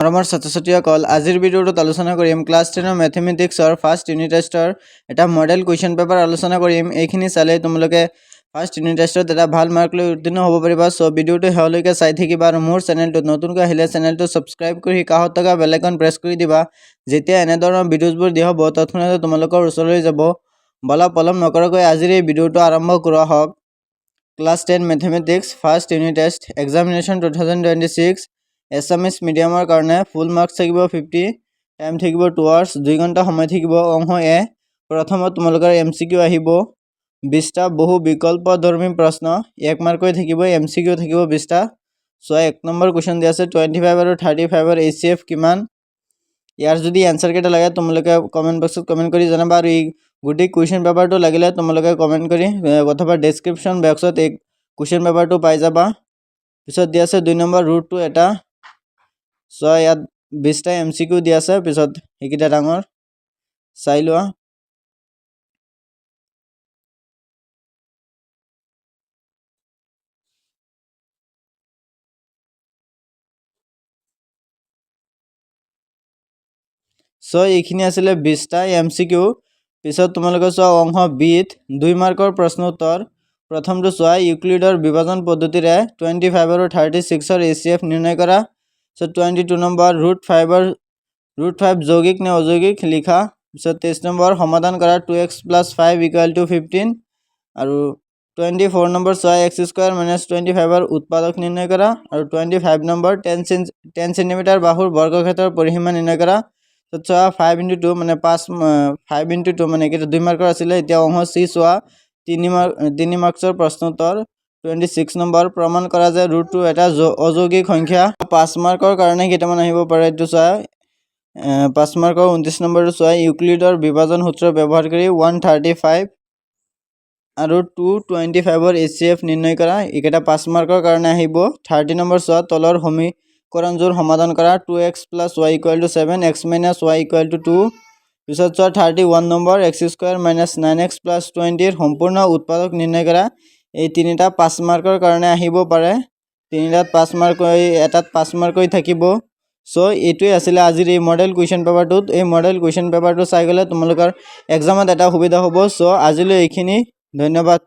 মৰমৰ ছাত্ৰ-ছাত্ৰীসকল আজিৰ ভিডিঅ'টোত আলোচনা কৰিম ক্লাছ 10 মেথমেটিক্সৰ ফাৰ্ষ্ট ইউনিট টেষ্টৰ এটা মডেল কুৱেশ্যন পেপাৰ আলোচনা কৰিম। এইখিনি চালে তোমালোকে ফাৰ্ষ্ট ইউনিট টেষ্টত এটা ভাল মাৰ্ক লৈ উত্তীৰ্ণ হ'ব পাৰিবা। সো ভিডিঅ'টো শেষলৈকে চাই থাকিবা আৰু মোৰ চেনেলটোত নতুনকৈ আহিলে চেনেলটো সাবস্ক্ৰাইব কৰি কাষত থকা বেল আইকন প্ৰেছ কৰি দিবা। যেতিয়া এনেধৰণৰ ভিডিঅ'বোৰ দিয়া হ'ব তৎক্ষণাতে তোমালোকৰ ওচৰলৈ যাব। বলা পলম নকৰাকৈ আজিৰ এই ভিডিঅ'টো আৰম্ভ কৰা হওক। Class 10 mathematics first unit test examination 2026 Assamese মিডিয়ামৰ কাৰণে ফুল মাৰ্কছ থাকিব 50, টাইম থাকিব 2 আৱাৰ্ছ, 2 ঘণ্টা সময় থাকিব। অংশ এ প্ৰথমত তোমালোকৰ MCQ আহিব 20টা বহু বিকল্পধৰ্মী প্ৰশ্ন, 1 মাৰ্কৈ থাকিব। MCQ থাকিব 20টা। সো 1 নম্বৰ কুৱেশ্যন দিয়া আছে 25 আৰু 35ৰ HCF কিমান। ইয়াৰ যদি এনসাৰ কেইটা লাগে তোমালোকে কমেন্ট বক্সত কমেন্ট কৰি জনাবা আৰু এই গোটেই কুৱেশ্যন পেপাৰটো লাগিলে তোমালোকে কমেন্ট কৰি অথবা ডেসক্ৰিপচন বক্সত এই কুৱেশ্যন পেপাৰটো পাই যাবা। পিছত দিয়া আছে 2 নম্বৰ ৰুট 2 এটা। সো ইয়াত 20টা MCQ দিয়া আছে, পিছত এইকেইটা ডাঙৰ চাই লোৱা। সো এইখিনি আছিলে 20টা MCQ। পিছত তোমালোকে চোৱা অংশ বিত 2 মাৰ্কৰ প্ৰশ্ন উত্তৰ। প্ৰথমটো চোৱা ইউক্লিডৰ বিভাজন পদ্ধতিৰে 25 আৰু 36ৰ HCF নিৰ্ণয় কৰা। সো 22 নম্বৰ ৰুট 5 যৌগিক নে অযৌগিক লিখা। পিছত 23 নম্বৰ সমাধান কৰা 2x + 5 = 15 আৰু 24 নম্বৰ চোৱা x² - 25ৰ উৎপাদক নিৰ্ণয় কৰা আৰু 25 নম্বৰ 10 সেন্টিমিটাৰ বাহুৰ বৰ্গক্ষেত্ৰৰ পৰিসীমা নিৰ্ণয় কৰা। তো চোৱা 5 × 2 মানে 5 × 2 মানে এটা 2 মাৰ্কৰ আছিলে। এতিয়া অংশ চি চোৱা 3 মাৰ্কছৰ প্ৰশ্ন উত্তৰ। 26 নম্বৰ প্ৰমাণ কৰা যে ৰুট 2 এটা অযৌগিক সংখ্যা। 5 মাৰ্কৰ কাৰণে কেইটামান আহিব পাৰে এইটো চোৱা। 5 মাৰ্কৰ 29 নম্বৰটো চোৱা ইউক্লিডৰ বিভাজন সূত্ৰ ব্যৱহাৰ কৰি 135 আৰু 225ৰ HCF নিৰ্ণয় কৰা। এইকেইটা 5 মাৰ্কৰ কাৰণে আহিব। 30 নম্বৰ চোৱা তলৰ সমীকৰণযোৰ সমাধান কৰা 2x + y = 7, x - y = 2। পিছত চোৱা 31 নম্বৰ x² - 9x + 20ৰ সম্পূৰ্ণ উৎপাদক নিৰ্ণয় কৰা। এই তিনিটা 5 মাৰ্কৰ কাৰণে আহিব পাৰে। তিনিটাত 5 মাৰ্কৈ এটাত 5 মাৰ্কৈ থাকিব। সো এইটোৱে আছিলে আজিৰ এই মডেল কুৱেশ্যন পেপাৰটোত। এই মডেল কুৱেশ্যন পেপাৰটো চাই গ'লে তোমালোকৰ এক্সামত এটা সুবিধা হ'ব। সো আজিলৈ এইখিনি, ধন্যবাদ।